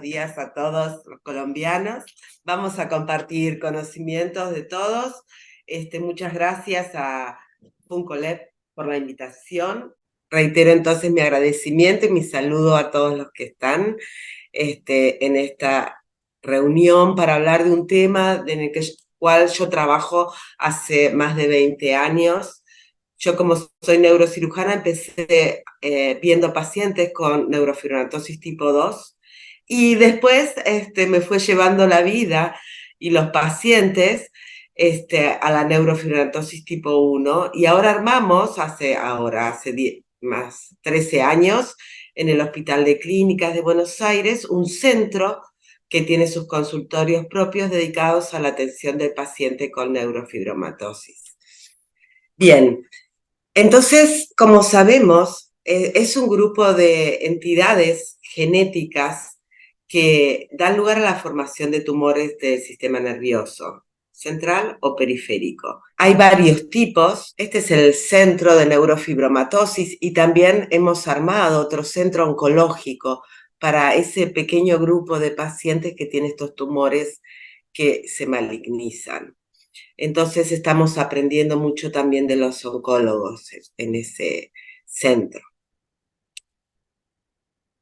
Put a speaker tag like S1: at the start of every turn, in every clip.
S1: días a todos los colombianos. Vamos a compartir conocimientos de todos. Muchas gracias a Funcolep por la invitación. Reitero entonces mi agradecimiento y mi saludo a todos los que están en esta reunión para hablar de un tema en el cual yo trabajo hace más de 20 años. Yo, como soy neurocirujana, empecé viendo pacientes con neurofibromatosis tipo 2 y después me fue llevando la vida y los pacientes a la neurofibromatosis tipo 1 y ahora armamos, hace 13 años, en el Hospital de Clínicas de Buenos Aires, un centro que tiene sus consultorios propios dedicados a la atención del paciente con neurofibromatosis. Bien, entonces, como sabemos, es un grupo de entidades genéticas que dan lugar a la formación de tumores del sistema nervioso central o periférico. Hay varios tipos. Este es el centro de neurofibromatosis y también hemos armado otro centro oncológico para ese pequeño grupo de pacientes que tienen estos tumores que se malignizan. Entonces estamos aprendiendo mucho también de los oncólogos en ese centro.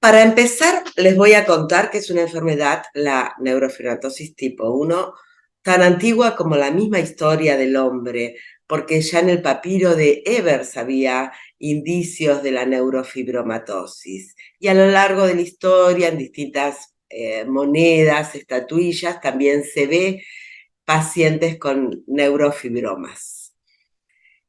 S1: Para empezar, les voy a contar que es una enfermedad, la neurofibromatosis tipo 1, tan antigua como la misma historia del hombre, porque ya en el papiro de Evers había indicios de la neurofibromatosis. Y a lo largo de la historia, en distintas monedas, estatuillas, también se ve pacientes con neurofibromas.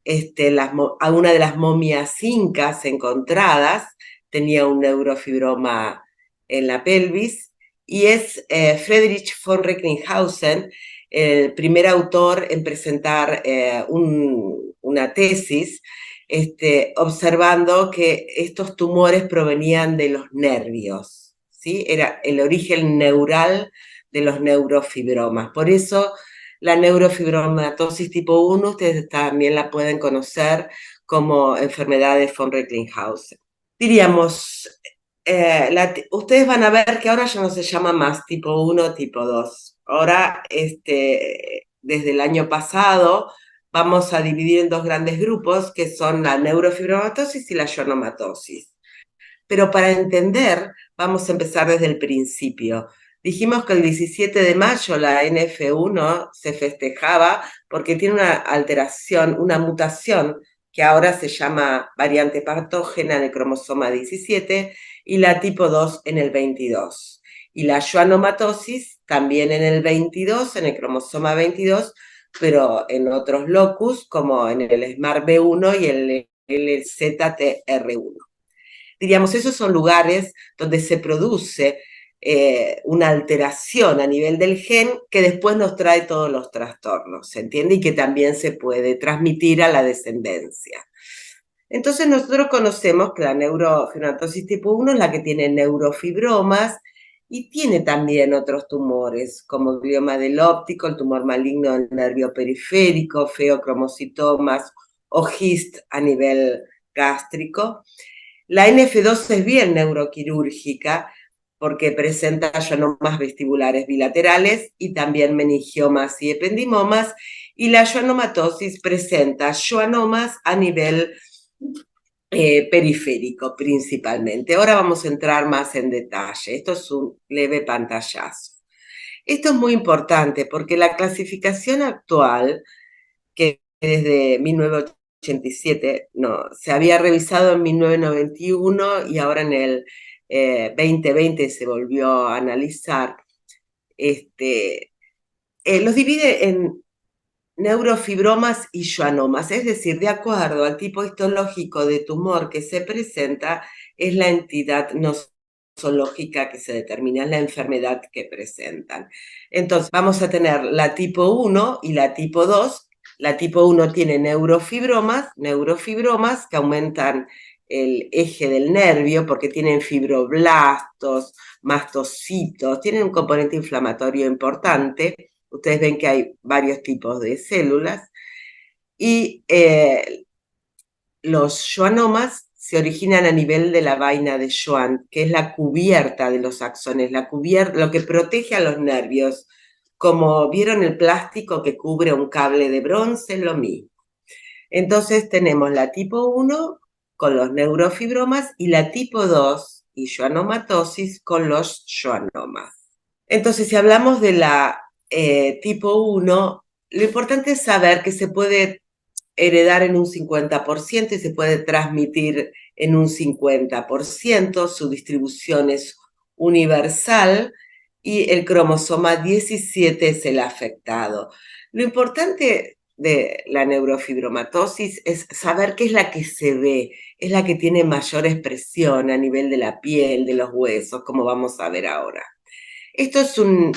S1: Una de las momias incas encontradas tenía un neurofibroma en la pelvis y es Friedrich von Recklinghausen el primer autor en presentar una tesis observando que estos tumores provenían de los nervios, ¿sí? Era el origen neural de los neurofibromas. Por eso la neurofibromatosis tipo 1, ustedes también la pueden conocer como enfermedad de von Recklinghausen. Diríamos, ustedes van a ver que ahora ya no se llama más tipo 1, tipo 2. Ahora, desde el año pasado, vamos a dividir en dos grandes grupos, que son la neurofibromatosis y la schwannomatosis. Pero para entender, vamos a empezar desde el principio. Dijimos que el 17 de mayo la NF1 se festejaba porque tiene una alteración, una mutación que ahora se llama variante patógena en el cromosoma 17 y la tipo 2 en el 22. Y la schwannomatosis también en el 22, en el cromosoma 22, pero en otros locus como en el SMART-B1 y el LZTR1. Diríamos, esos son lugares donde se produce una alteración a nivel del gen que después nos trae todos los trastornos, ¿se entiende? Y que también se puede transmitir a la descendencia. Entonces nosotros conocemos que la neurofibromatosis tipo 1 es la que tiene neurofibromas y tiene también otros tumores, como el glioma del óptico, el tumor maligno del nervio periférico, feocromocitomas o GIST a nivel gástrico. La NF2 es bien neuroquirúrgica porque presenta schwannomas vestibulares bilaterales y también meningiomas y ependimomas, y la schwannomatosis presenta schwannomas a nivel periférico principalmente. Ahora vamos a entrar más en detalle. Esto es un leve pantallazo. Esto es muy importante porque la clasificación actual, que desde 1987, no, se había revisado en 1991 y ahora en el 2020 se volvió a analizar, los divide en neurofibromas y schwannomas, es decir, de acuerdo al tipo histológico de tumor que se presenta, es la entidad nosológica que se determina, es la enfermedad que presentan. Entonces, vamos a tener la tipo 1 y la tipo 2. La tipo 1 tiene neurofibromas que aumentan el eje del nervio porque tienen fibroblastos, mastocitos, tienen un componente inflamatorio importante. Ustedes ven que hay varios tipos de células y los schwannomas se originan a nivel de la vaina de Schwann, que es la cubierta de los axones, lo que protege a los nervios. Como vieron el plástico que cubre un cable de bronce, es lo mismo. Entonces tenemos la tipo 1 con los neurofibromas y la tipo 2 y schwannomatosis con los schwannomas. Entonces, si hablamos de la tipo 1, lo importante es saber que se puede heredar en un 50% y se puede transmitir en un 50%, su distribución es universal y el cromosoma 17 es el afectado. Lo importante de la neurofibromatosis es saber qué es la que se ve, es la que tiene mayor expresión a nivel de la piel, de los huesos, como vamos a ver ahora. Esto es un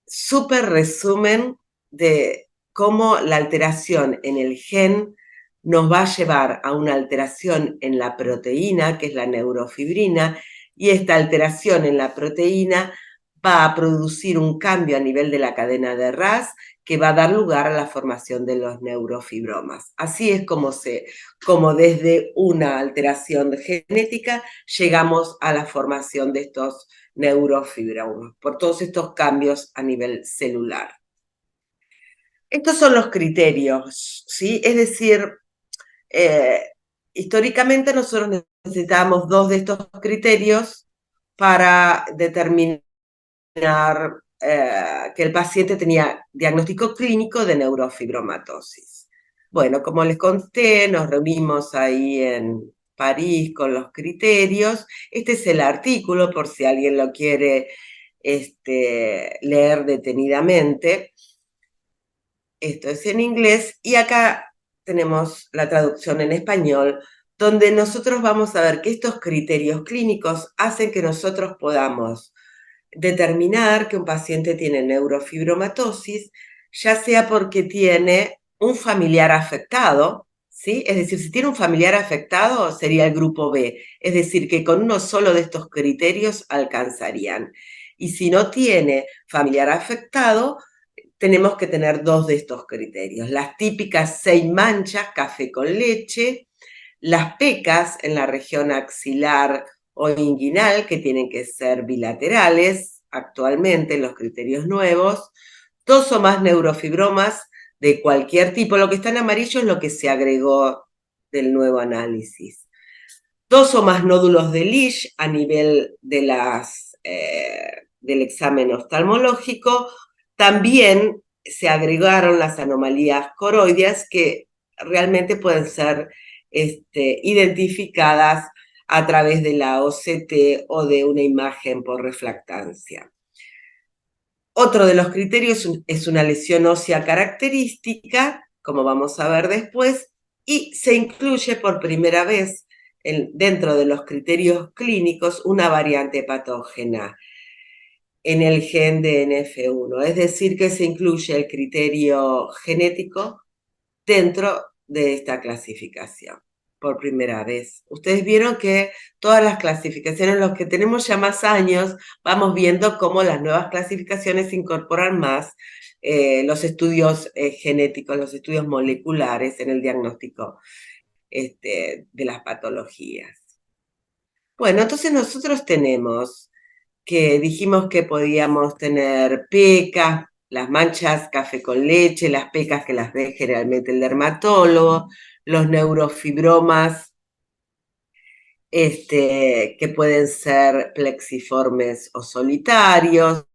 S1: súper resumen de cómo la alteración en el gen nos va a llevar a una alteración en la proteína, que es la neurofibrina, y esta alteración en la proteína va a producir un cambio a nivel de la cadena de Ras que va a dar lugar a la formación de los neurofibromas. Así es como desde una alteración genética llegamos a la formación de estos neurofibromas, por todos estos cambios a nivel celular. Estos son los criterios, ¿sí? Es decir, históricamente nosotros necesitábamos 2 de estos criterios para determinar que el paciente tenía diagnóstico clínico de neurofibromatosis. Bueno, como les conté, nos reunimos ahí en París con los criterios. Este es el artículo, por si alguien lo quiere leer detenidamente. Esto es en inglés y acá tenemos la traducción en español, donde nosotros vamos a ver que estos criterios clínicos hacen que nosotros podamos determinar que un paciente tiene neurofibromatosis, ya sea porque tiene un familiar afectado, ¿sí? Es decir, si tiene un familiar afectado sería el grupo B, es decir, que con uno solo de estos criterios alcanzarían. Y si no tiene familiar afectado, tenemos que tener 2 de estos criterios. Las típicas 6 manchas, café con leche, las pecas en la región axilar o inguinal, que tienen que ser bilaterales, actualmente los criterios nuevos, 2 o más neurofibromas de cualquier tipo. Lo que está en amarillo es lo que se agregó del nuevo análisis. 2 o más nódulos de Lisch a nivel de del examen oftalmológico. También se agregaron las anomalías coroideas que realmente pueden ser identificadas a través de la OCT o de una imagen por refractancia. Otro de los criterios es una lesión ósea característica, como vamos a ver después, y se incluye por primera vez dentro de los criterios clínicos una variante patógena en el gen de NF1, es decir, que se incluye el criterio genético dentro de esta clasificación por primera vez. Ustedes vieron que todas las clasificaciones, los que tenemos ya más años, vamos viendo cómo las nuevas clasificaciones incorporan más los estudios genéticos, los estudios moleculares en el diagnóstico de las patologías. Bueno, entonces nosotros tenemos que dijimos que podíamos tener pecas, las manchas café con leche, las pecas que las ve generalmente el dermatólogo, los neurofibromas que pueden ser plexiformes o solitarios,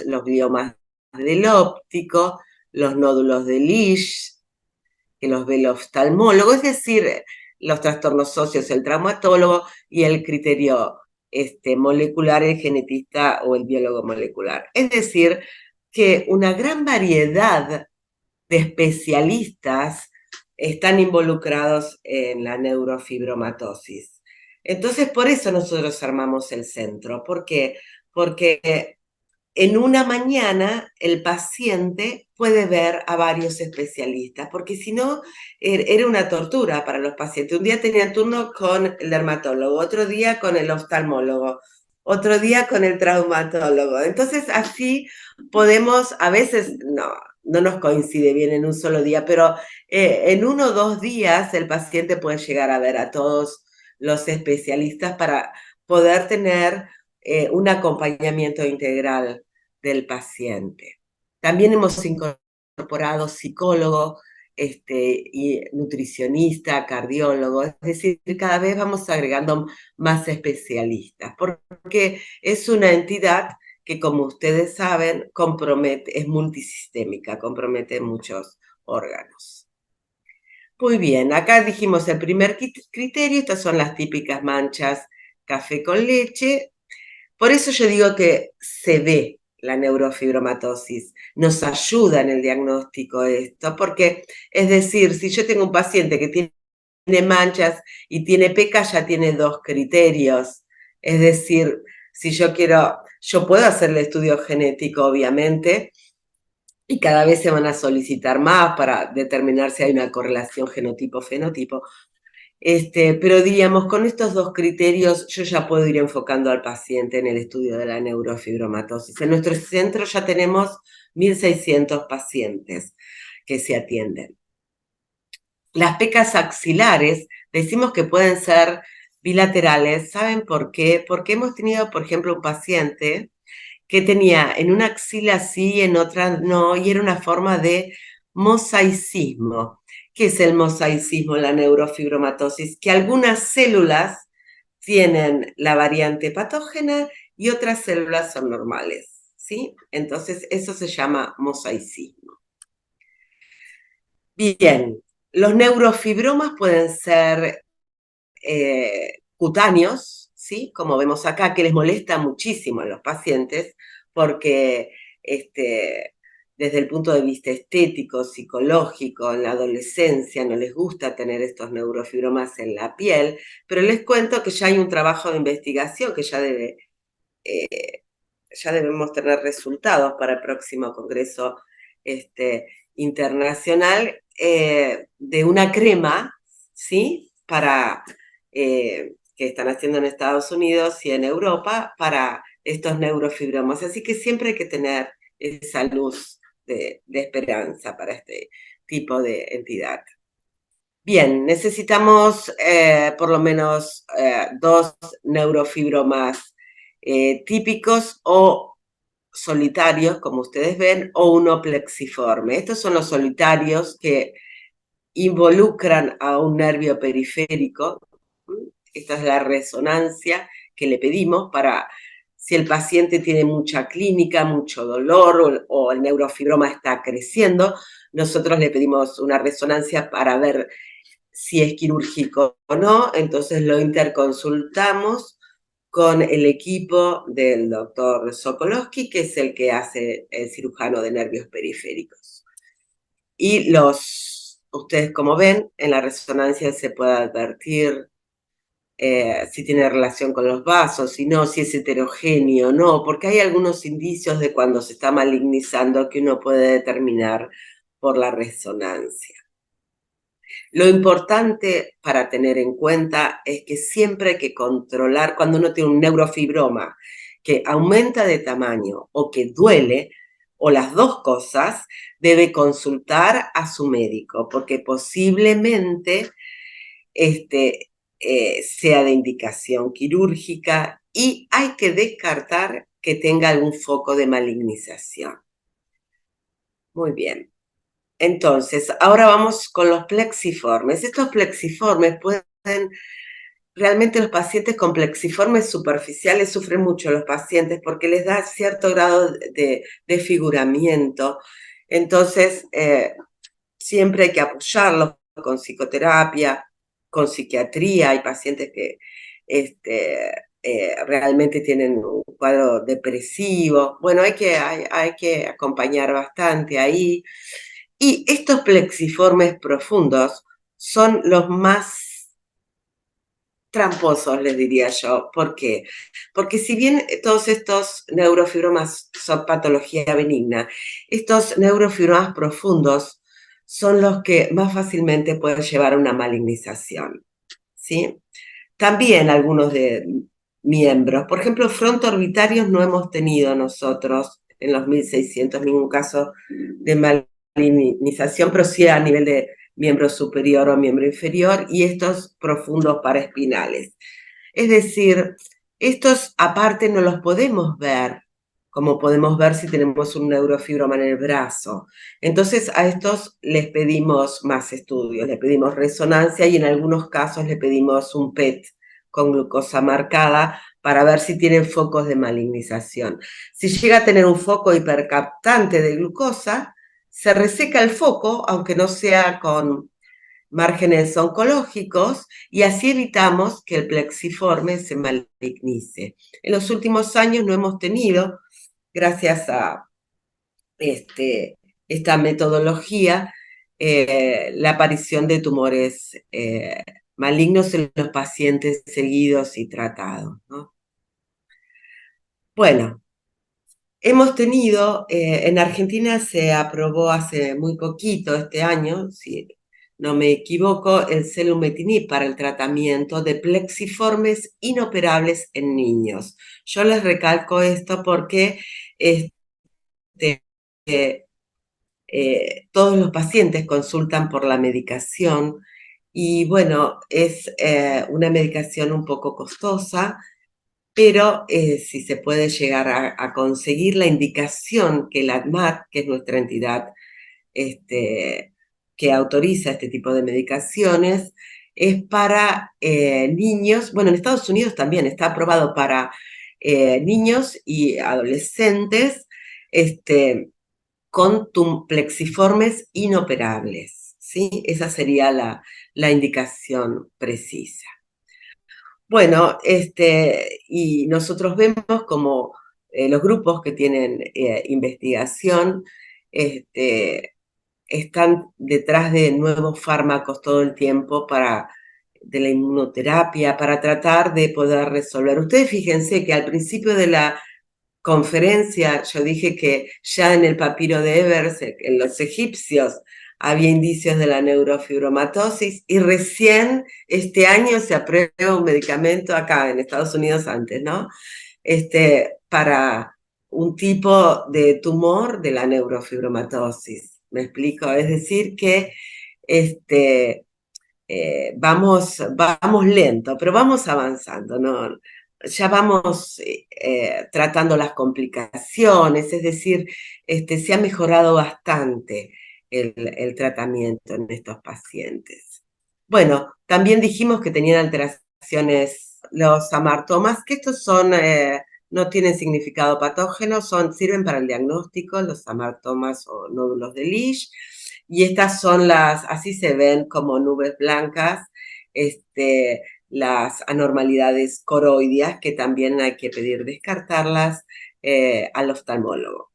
S1: los gliomas del óptico, los nódulos de Lisch, que los ve el oftalmólogo, es decir, los trastornos óseos, el traumatólogo y el criterio molecular, el genetista o el biólogo molecular. Es decir, que una gran variedad de especialistas están involucrados en la neurofibromatosis. Entonces, por eso nosotros armamos el centro. ¿Por qué? Porque en una mañana el paciente puede ver a varios especialistas, porque si no, era una tortura para los pacientes. Un día tenían turno con el dermatólogo, otro día con el oftalmólogo, otro día con el traumatólogo. Entonces, así podemos, a veces, no, no nos coincide bien en un solo día, pero en 1 o 2 días el paciente puede llegar a ver a todos los especialistas para poder tener un acompañamiento integral del paciente. También hemos incorporado psicólogo, y nutricionista, cardiólogo, es decir, cada vez vamos agregando más especialistas, porque es una entidad que, como ustedes saben, es multisistémica, compromete muchos órganos. Muy bien, acá dijimos el primer criterio, estas son las típicas manchas café con leche. Por eso yo digo que se ve la neurofibromatosis, nos ayuda en el diagnóstico esto, porque es decir, si yo tengo un paciente que tiene manchas y tiene PECA, ya tiene 2 criterios. Es decir, si yo quiero, yo puedo hacer el estudio genético, obviamente, y cada vez se van a solicitar más para determinar si hay una correlación genotipo-fenotipo. Pero diríamos, con estos 2 criterios yo ya puedo ir enfocando al paciente en el estudio de la neurofibromatosis. En nuestro centro ya tenemos 1.600 pacientes que se atienden. Las pecas axilares, decimos que pueden ser bilaterales. ¿Saben por qué? Porque hemos tenido, por ejemplo, un paciente que tenía en una axila sí y en otra no, y era una forma de mosaicismo. ¿Qué es el mosaicismo, la neurofibromatosis? Que algunas células tienen la variante patógena y otras células son normales, ¿sí? Entonces, eso se llama mosaicismo. Bien, los neurofibromas pueden ser cutáneos, ¿sí? Como vemos acá, que les molesta muchísimo a los pacientes porque desde el punto de vista estético, psicológico, en la adolescencia no les gusta tener estos neurofibromas en la piel, pero les cuento que ya hay un trabajo de investigación que ya debemos tener resultados para el próximo congreso internacional, de una crema, ¿sí? Que están haciendo en Estados Unidos y en Europa para estos neurofibromas. Así que siempre hay que tener esa luz de esperanza para este tipo de entidad. Bien, necesitamos por lo menos 2 neurofibromas típicos o solitarios, como ustedes ven, o uno plexiforme. Estos son los solitarios que involucran a un nervio periférico. Esta es la resonancia que le pedimos para si el paciente tiene mucha clínica, mucho dolor o el neurofibroma está creciendo, nosotros le pedimos una resonancia para ver si es quirúrgico o no, entonces lo interconsultamos con el equipo del doctor Sokolowski, que es el que hace el cirujano de nervios periféricos. Y ustedes como ven, en la resonancia se puede advertir si tiene relación con los vasos, si no, si es heterogéneo o no, porque hay algunos indicios de cuando se está malignizando que uno puede determinar por la resonancia. Lo importante para tener en cuenta es que siempre hay que controlar cuando uno tiene un neurofibroma que aumenta de tamaño o que duele, o las dos cosas, debe consultar a su médico, porque posiblemente sea de indicación quirúrgica y hay que descartar que tenga algún foco de malignización. Muy bien. Entonces, ahora vamos con los plexiformes. Estos plexiformes realmente los pacientes con plexiformes superficiales sufren mucho los pacientes porque les da cierto grado de desfiguramiento. Entonces, siempre hay que apoyarlos con psicoterapia, con psiquiatría. Hay pacientes que realmente tienen un cuadro depresivo. Bueno, hay que acompañar bastante ahí. Y estos plexiformes profundos son los más tramposos, les diría yo. ¿Por qué? Porque si bien todos estos neurofibromas son patología benigna, estos neurofibromas profundos son los que más fácilmente pueden llevar a una malignización, ¿sí? También algunos de miembros, por ejemplo, frontoorbitarios no hemos tenido nosotros en los 1.600 ningún caso de malignización, pero sí a nivel de miembro superior o miembro inferior, y estos profundos paraespinales. Es decir, estos aparte no los podemos ver, como podemos ver si tenemos un neurofibroma en el brazo. Entonces a estos les pedimos más estudios, le pedimos resonancia y en algunos casos le pedimos un PET con glucosa marcada para ver si tienen focos de malignización. Si llega a tener un foco hipercaptante de glucosa, se reseca el foco, aunque no sea con márgenes oncológicos, y así evitamos que el plexiforme se malignice. En los últimos años no hemos tenido, gracias a esta metodología, la aparición de tumores malignos en los pacientes seguidos y tratados, ¿no? Bueno, hemos tenido, en Argentina se aprobó hace muy poquito, este año, si no me equivoco, el selumetinib para el tratamiento de plexiformes inoperables en niños. Yo les recalco esto porque este, todos los pacientes consultan por la medicación y bueno, es una medicación un poco costosa, pero si se puede llegar a conseguir la indicación que la ADMAT, que es nuestra entidad que autoriza este tipo de medicaciones, es para niños, bueno, en Estados Unidos también está aprobado para niños y adolescentes con plexiformes inoperables, ¿sí? Esa sería la indicación precisa. Bueno, y nosotros vemos como los grupos que tienen investigación están detrás de nuevos fármacos todo el tiempo de la inmunoterapia para tratar de poder resolver. Ustedes fíjense que al principio de la conferencia yo dije que ya en el papiro de Evers, en los egipcios, había indicios de la neurofibromatosis y recién este año se aprueba un medicamento acá en Estados Unidos antes, ¿no? Para un tipo de tumor de la neurofibromatosis. ¿Me explico? Es decir, que vamos lento, pero vamos avanzando, ¿no? Ya vamos tratando las complicaciones, es decir, se ha mejorado bastante el tratamiento en estos pacientes. Bueno, también dijimos que tenían alteraciones los amartomas, que estos no tienen significado patógeno, sirven para el diagnóstico, los amartomas o nódulos de Lisch, y estas son así se ven como nubes blancas, las anormalidades coroideas, que también hay que pedir descartarlas al oftalmólogo.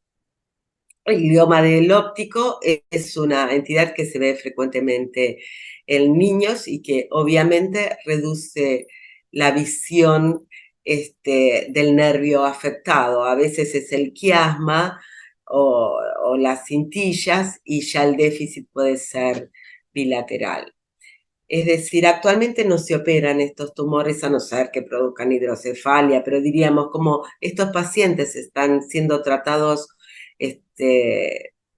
S1: El glioma del óptico es una entidad que se ve frecuentemente en niños y que obviamente reduce la visión del nervio afectado. A veces es el quiasma o las cintillas y ya el déficit puede ser bilateral. Es decir, actualmente no se operan estos tumores a no ser que produzcan hidrocefalia, pero diríamos como estos pacientes están siendo tratados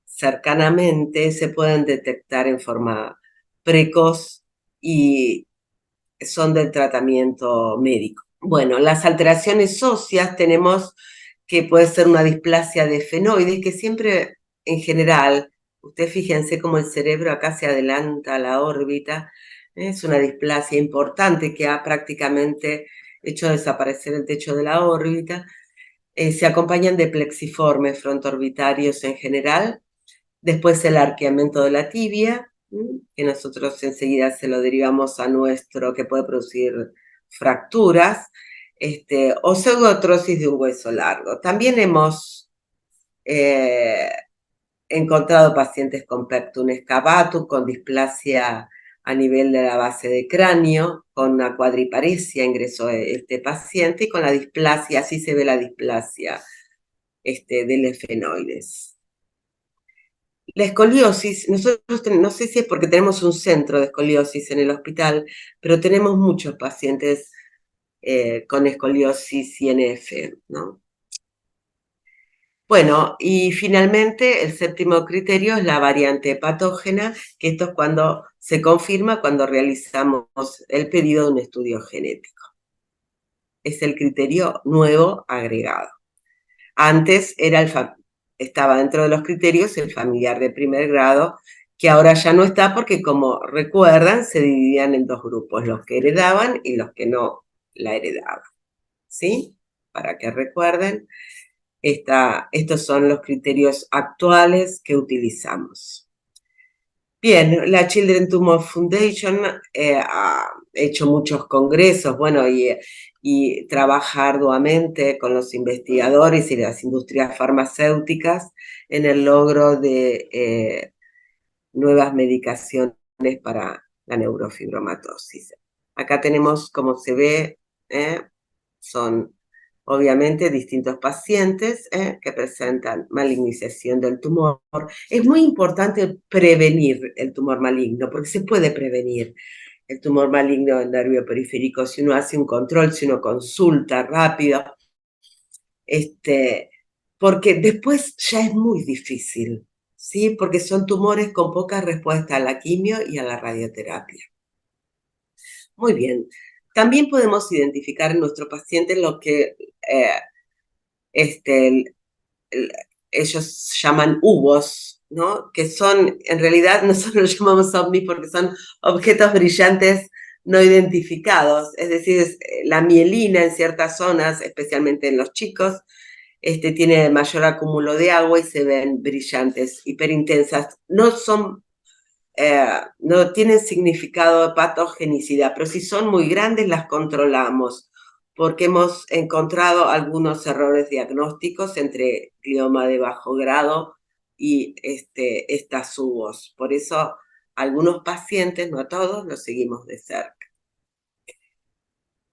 S1: cercanamente, se pueden detectar en forma precoz y son del tratamiento médico. Bueno, las alteraciones óseas tenemos que puede ser una displasia de fenoides, que siempre en general, ustedes fíjense cómo el cerebro acá se adelanta a la órbita, es una displasia importante que ha prácticamente hecho desaparecer el techo de la órbita. Se acompañan de plexiformes frontoorbitarios en general, después el arqueamiento de la tibia, que nosotros enseguida se lo derivamos a nuestro, que puede producir fracturas, o pseudoartrosis de un hueso largo. También hemos encontrado pacientes con pectum excavatum, con displasia a nivel de la base de cráneo, con una cuadriparesia ingresó este paciente, y con la displasia, así se ve la displasia del efenoides. La escoliosis, nosotros no sé si es porque tenemos un centro de escoliosis en el hospital, pero tenemos muchos pacientes con escoliosis INF, ¿no? Bueno, y finalmente el séptimo criterio es la variante patógena, que esto es cuando se confirma cuando realizamos el pedido de un estudio genético. Es el criterio nuevo agregado. Antes estaba dentro de los criterios el familiar de primer grado, que ahora ya no está porque, como recuerdan, se dividían en dos grupos, los que heredaban y los que no la heredaban. ¿Sí? Para que recuerden, estos son los criterios actuales que utilizamos. Bien, la Children Tumor Foundation ha hecho muchos congresos, bueno, y trabaja arduamente con los investigadores y las industrias farmacéuticas en el logro de nuevas medicaciones para la neurofibromatosis. Acá tenemos, como se ve, son obviamente distintos pacientes que presentan malignización del tumor. Es muy importante prevenir el tumor maligno, porque se puede prevenir el tumor maligno del nervio periférico si uno hace un control, si uno consulta rápido, porque después ya es muy difícil, ¿sí? Porque son tumores con poca respuesta a la quimio y a la radioterapia. Muy bien. También podemos identificar en nuestro paciente lo que este, ellos llaman UVOS, ¿no? Que son, en realidad, nosotros los llamamos ovnis porque son objetos brillantes no identificados, es decir, la mielina en ciertas zonas, especialmente en los chicos, tiene mayor acúmulo de agua y se ven brillantes, hiperintensas. No tienen significado de patogenicidad, pero si son muy grandes las controlamos, porque hemos encontrado algunos errores diagnósticos entre glioma de bajo grado y estas SUBOS. Por eso algunos pacientes, no a todos, los seguimos de cerca.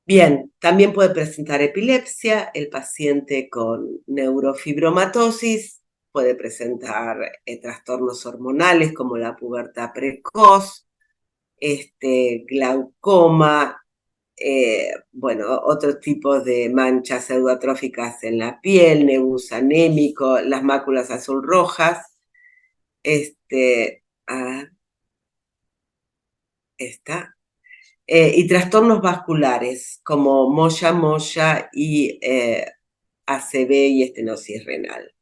S1: Bien, también puede presentar epilepsia el paciente con neurofibromatosis, puede presentar trastornos hormonales como la pubertad precoz, glaucoma, bueno, otros tipos de manchas pseudoatróficas en la piel, nebus anémico, las máculas azul rojas, ah, esta, y trastornos vasculares como moya y ACV y estenosis renal.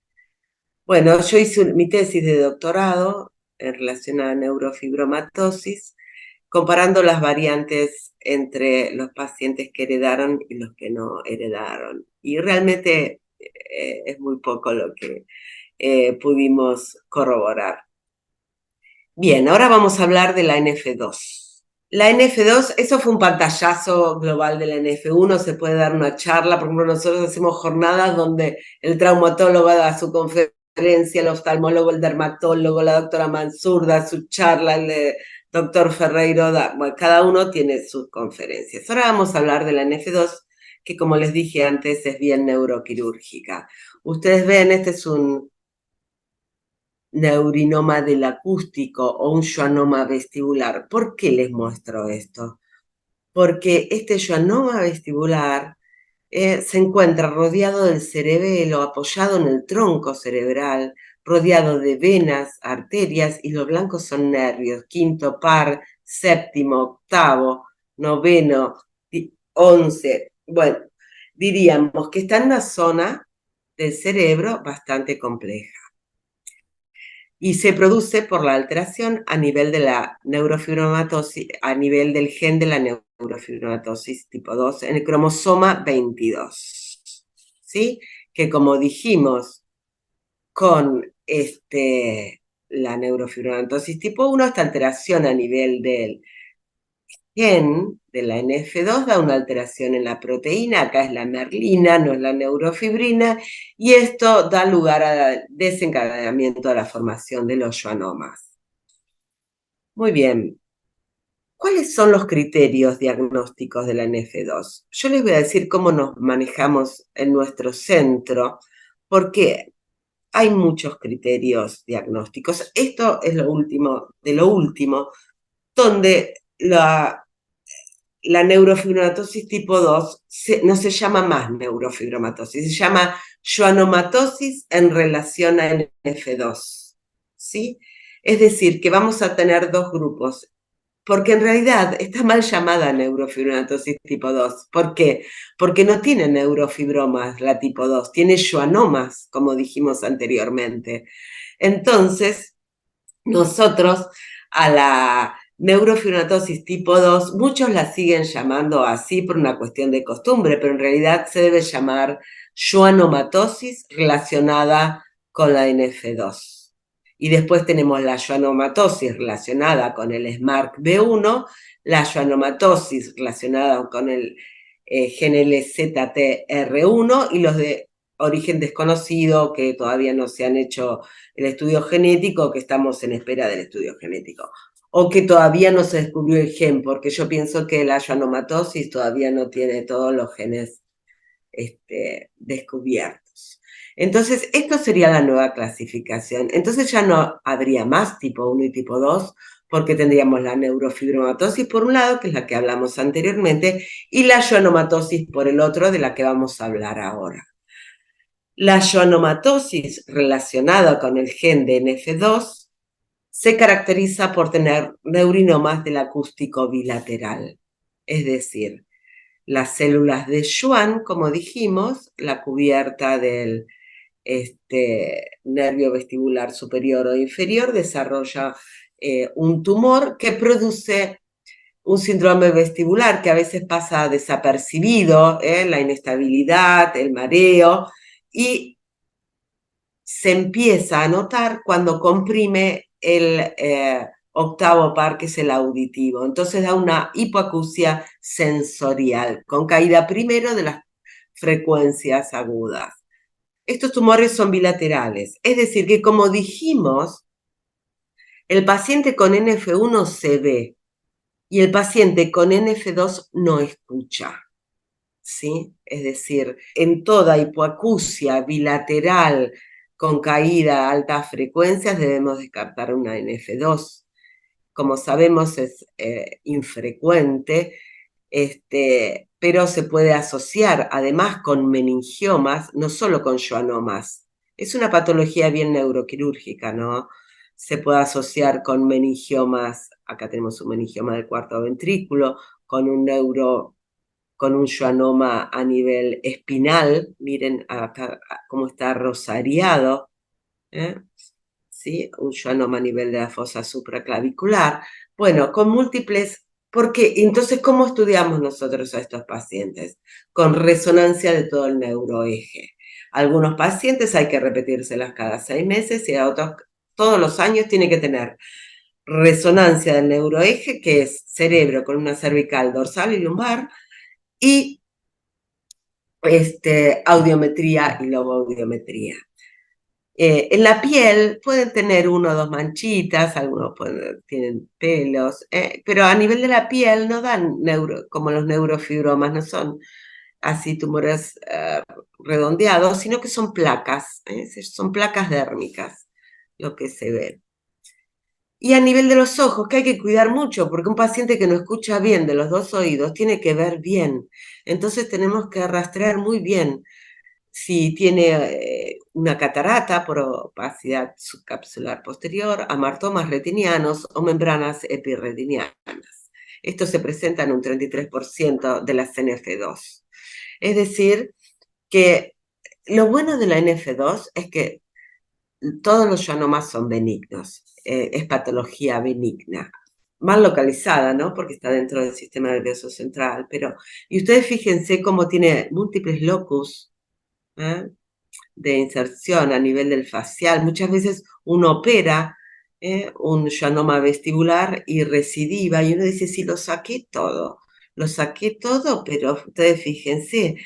S1: Bueno, yo hice mi tesis de doctorado en relación a neurofibromatosis, comparando las variantes entre los pacientes que heredaron y los que no heredaron. Y realmente es muy poco lo que pudimos corroborar. Bien, ahora vamos a hablar de la NF2. La NF2, eso fue un pantallazo global de la NF1, se puede dar una charla, por ejemplo, nosotros hacemos jornadas donde el traumatólogo da su conferencia, el oftalmólogo, el dermatólogo, la doctora Mansur da su charla, el doctor Ferreiro da, bueno, cada uno tiene sus conferencias. Ahora vamos a hablar de la NF2, que como les dije antes es bien neuroquirúrgica. Ustedes ven, este es un neurinoma del acústico o un schwannoma vestibular. ¿Por qué les muestro esto? Porque este schwannoma vestibular se encuentra rodeado del cerebelo, apoyado en el tronco cerebral, rodeado de venas, arterias, y los blancos son nervios, quinto par, séptimo, octavo, noveno, 11. Bueno, diríamos que está en una zona del cerebro bastante compleja y se produce por la alteración a nivel de la neurofibromatosis, a nivel del gen de la neurofibromatosis tipo 2 en el cromosoma 22, ¿sí? Que como dijimos con la neurofibromatosis tipo 1, esta alteración a nivel del gen de la NF2 da una alteración en la proteína, acá es la merlina, no es la neurofibrina, y esto da lugar al desencadenamiento de la formación de los schwannomas. Muy bien. ¿Cuáles son los criterios diagnósticos de la NF2? Yo les voy a decir cómo nos manejamos en nuestro centro, porque hay muchos criterios diagnósticos. Esto es lo último de lo último, donde la neurofibromatosis tipo 2 no se llama más neurofibromatosis, se llama schwannomatosis en relación a NF2, ¿sí? Es decir, que vamos a tener dos grupos, porque en realidad está mal llamada neurofibromatosis tipo 2. ¿Por qué? Porque no tiene neurofibromas la tipo 2, tiene schwannomas, como dijimos anteriormente. Entonces, nosotros a la neurofibromatosis tipo 2, muchos la siguen llamando así por una cuestión de costumbre, pero en realidad se debe llamar schwannomatosis relacionada con la NF2. Y después tenemos la schwannomatosis relacionada con el SMARCB1, la schwannomatosis relacionada con el gen LZTR1 y los de origen desconocido que todavía no se han hecho el estudio genético, que estamos en espera del estudio genético, o que todavía no se descubrió el gen, porque yo pienso que la schwannomatosis todavía no tiene todos los genes descubiertos. Entonces, esto sería la nueva clasificación. Entonces ya no habría más tipo 1 y tipo 2, porque tendríamos la neurofibromatosis por un lado, que es la que hablamos anteriormente, y la schwannomatosis por el otro, de la que vamos a hablar ahora. La schwannomatosis relacionada con el gen de NF2 se caracteriza por tener neurinomas del acústico bilateral, es decir, las células de Schwann, como dijimos, la cubierta del nervio vestibular superior o inferior, desarrolla un tumor que produce un síndrome vestibular que a veces pasa desapercibido, la inestabilidad, el mareo, y se empieza a notar cuando comprime el octavo par, que es el auditivo. Entonces da una hipoacusia sensorial, con caída primero de las frecuencias agudas. Estos tumores son bilaterales, es decir, que como dijimos, el paciente con NF1 se ve y el paciente con NF2 no escucha. ¿Sí? Es decir, en toda hipoacusia bilateral con caída a altas frecuencias debemos descartar una NF2. Como sabemos es infrecuente, pero se puede asociar además con meningiomas, no solo con schwannomas. Es una patología bien neuroquirúrgica, ¿no? Se puede asociar con meningiomas, acá tenemos un meningioma del cuarto ventrículo, con un schwannoma a nivel espinal, miren acá cómo está rosariado, ¿eh? ¿Sí? Un schwannoma a nivel de la fosa supraclavicular. Bueno, con múltiples. ¿Por qué? Entonces, ¿cómo estudiamos nosotros a estos pacientes? Con resonancia de todo el neuroeje. Algunos pacientes hay que repetírselas cada 6 meses y a otros todos los años tiene que tener resonancia del neuroeje, que es cerebro, columna cervical, dorsal y lumbar, y audiometría y loboaudiometría. En la piel pueden tener uno o dos manchitas, algunos tienen pelos, pero a nivel de la piel no dan como los neurofibromas, no son así tumores redondeados, sino que son placas, son placas dérmicas lo que se ve. Y a nivel de los ojos, que hay que cuidar mucho, porque un paciente que no escucha bien de los dos oídos tiene que ver bien. Entonces tenemos que rastrear muy bien si tiene una catarata por opacidad subcapsular posterior, amartomas retinianos o membranas epirretinianas. Esto se presenta en un 33% de las NF2. Es decir, que lo bueno de la NF2 es que todos los schwannomas son benignos, es patología benigna, mal localizada, ¿no? Porque está dentro del sistema nervioso central, pero, y ustedes fíjense cómo tiene múltiples locus, ¿eh? De inserción a nivel del facial. Muchas veces uno opera un schwannoma vestibular y recidiva, y uno dice, sí, lo saqué todo, pero ustedes fíjense,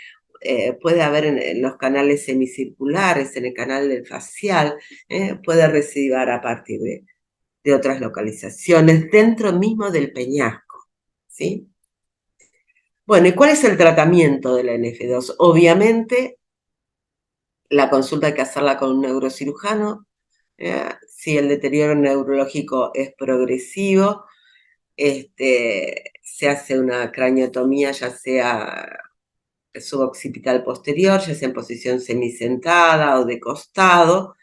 S1: puede haber en los canales semicirculares, en el canal del facial, puede recidivar a partir de otras localizaciones dentro mismo del peñasco, ¿sí? Bueno, ¿y cuál es el tratamiento de la NF2? Obviamente, la consulta hay que hacerla con un neurocirujano. Si el deterioro neurológico es progresivo, se hace una craniotomía, ya sea suboccipital posterior, ya sea en posición semisentada o de costado.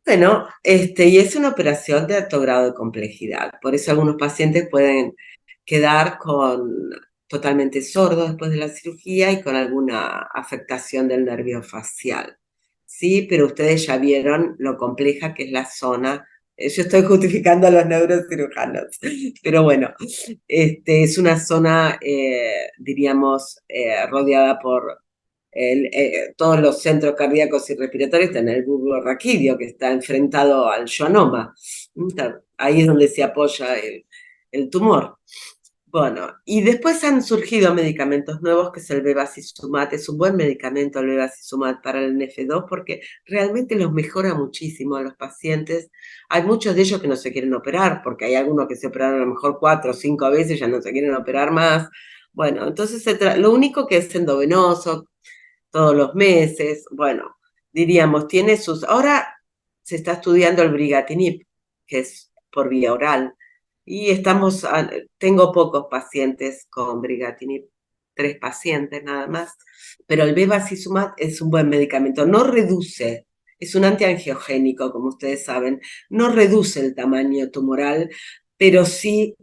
S1: Bueno, y es una operación de alto grado de complejidad. Por eso algunos pacientes pueden quedar totalmente sordos después de la cirugía y con alguna afectación del nervio facial. Sí, pero ustedes ya vieron lo compleja que es la zona. Yo estoy justificando a los neurocirujanos, pero bueno, es una zona, diríamos, rodeada por todos los centros cardíacos y respiratorios están en el bulbo raquídeo, que está enfrentado al schwannoma. Ahí es donde se apoya el tumor. Bueno, y después han surgido medicamentos nuevos, que es el bevacizumab. Es un buen medicamento el bevacizumab para el NF2 porque realmente los mejora muchísimo a los pacientes. Hay muchos de ellos que no se quieren operar, porque hay algunos que se operaron a lo mejor 4 o 5 veces, ya no se quieren operar más. Bueno, entonces lo único que es endovenoso, todos los meses, bueno, diríamos, tiene sus... Ahora se está estudiando el brigatinib, que es por vía oral, y tengo pocos pacientes con brigatinib, 3 pacientes nada más, pero el bevacizumab es un buen medicamento, no reduce, es un antiangiogénico, como ustedes saben, no reduce el tamaño tumoral, pero sí,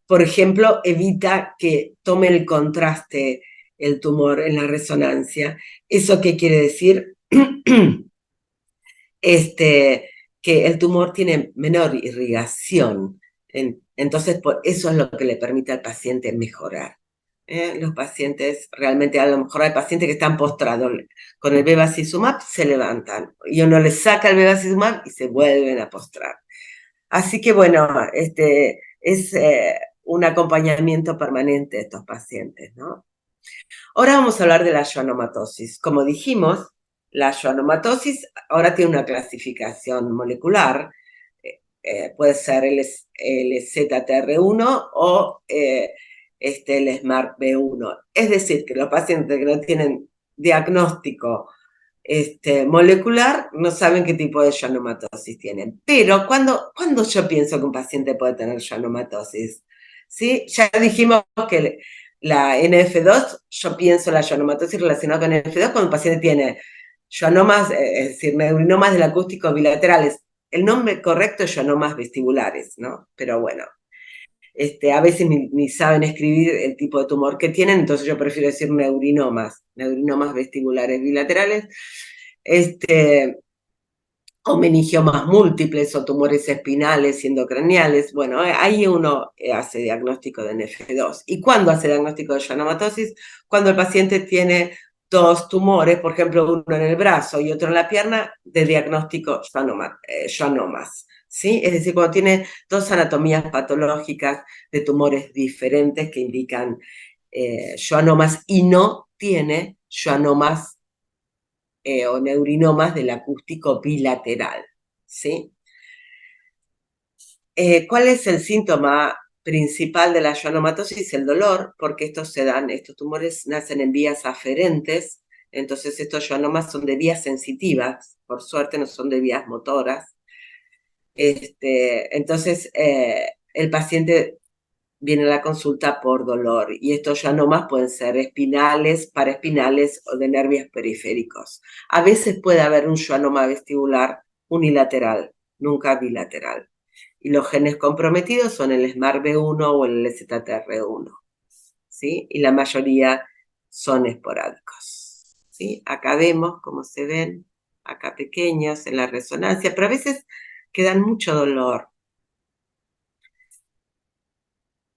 S1: por ejemplo, evita que tome el contraste el tumor en la resonancia. ¿Eso qué quiere decir? Que el tumor tiene menor irrigación. Entonces, por eso es lo que le permite al paciente mejorar. Los pacientes, realmente a lo mejor hay pacientes que están postrados con el bevacizumab, se levantan, y uno les saca el bevacizumab y se vuelven a postrar. Así que bueno, es un acompañamiento permanente de estos pacientes, ¿no? Ahora vamos a hablar de la schwannomatosis. Como dijimos, la schwannomatosis ahora tiene una clasificación molecular, puede ser el ZTR1 o el SMART-B1. Es decir, que los pacientes que no tienen diagnóstico molecular no saben qué tipo de schwannomatosis tienen. Pero cuando yo pienso que un paciente puede tener schwannomatosis, ¿sí? Ya dijimos que la NF2, yo pienso la schwannomatosis relacionada con NF2 cuando un paciente tiene schwannomas, es decir, neurinomas del acústico bilaterales. El nombre correcto es schwannomas vestibulares, ¿no? Pero bueno, a veces ni saben escribir el tipo de tumor que tienen, entonces yo prefiero decir neurinomas vestibulares bilaterales, o meningiomas múltiples o tumores espinales y endocraniales. Bueno, ahí uno hace diagnóstico de NF2. ¿Y cuándo hace diagnóstico de schwannomatosis? Cuando el paciente tiene 2 tumores, por ejemplo, uno en el brazo y otro en la pierna, de diagnóstico schwannomas. ¿Sí? Es decir, cuando tiene 2 anatomías patológicas de tumores diferentes que indican schwannomas y no tiene schwannomas o neurinomas del acústico bilateral, ¿sí? ¿Cuál es el síntoma principal de la schwannomatosis? El dolor, porque estos tumores nacen en vías aferentes, entonces estos schwannomas son de vías sensitivas, por suerte no son de vías motoras. Entonces, el paciente viene a la consulta por dolor, y estos schwannomas pueden ser espinales, paraespinales o de nervios periféricos. A veces puede haber un schwannoma vestibular unilateral, nunca bilateral. Y los genes comprometidos son el SMART-B1 o el ZTR1, ¿sí? Y la mayoría son esporádicos, ¿sí? Acá vemos cómo se ven, acá pequeños en la resonancia, pero a veces quedan mucho dolor.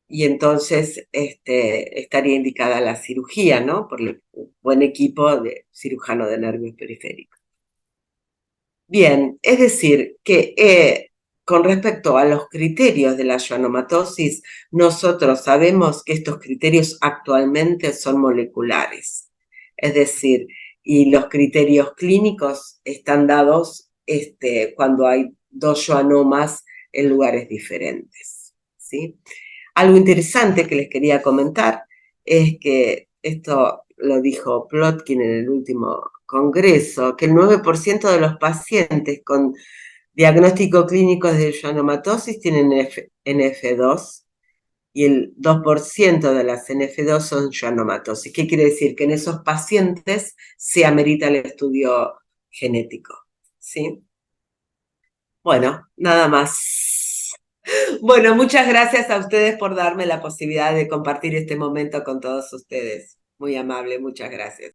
S1: Y entonces estaría indicada la cirugía, ¿no? Por el buen equipo de cirujano de nervios periféricos. Bien, es decir, que con respecto a los criterios de la schwannomatosis, nosotros sabemos que estos criterios actualmente son moleculares. Es decir, y los criterios clínicos están dados cuando hay 2 schwannomas en lugares diferentes, ¿sí? Algo interesante que les quería comentar es que esto lo dijo Plotkin en el último congreso, que el 9% de los pacientes con Diagnóstico clínico de schwannomatosis tienen NF2 y el 2% de las NF2 son schwannomatosis. ¿Qué quiere decir? Que en esos pacientes se amerita el estudio genético, ¿sí? Bueno, nada más. Bueno, muchas gracias a ustedes por darme la posibilidad de compartir este momento con todos ustedes. Muy amable, muchas gracias.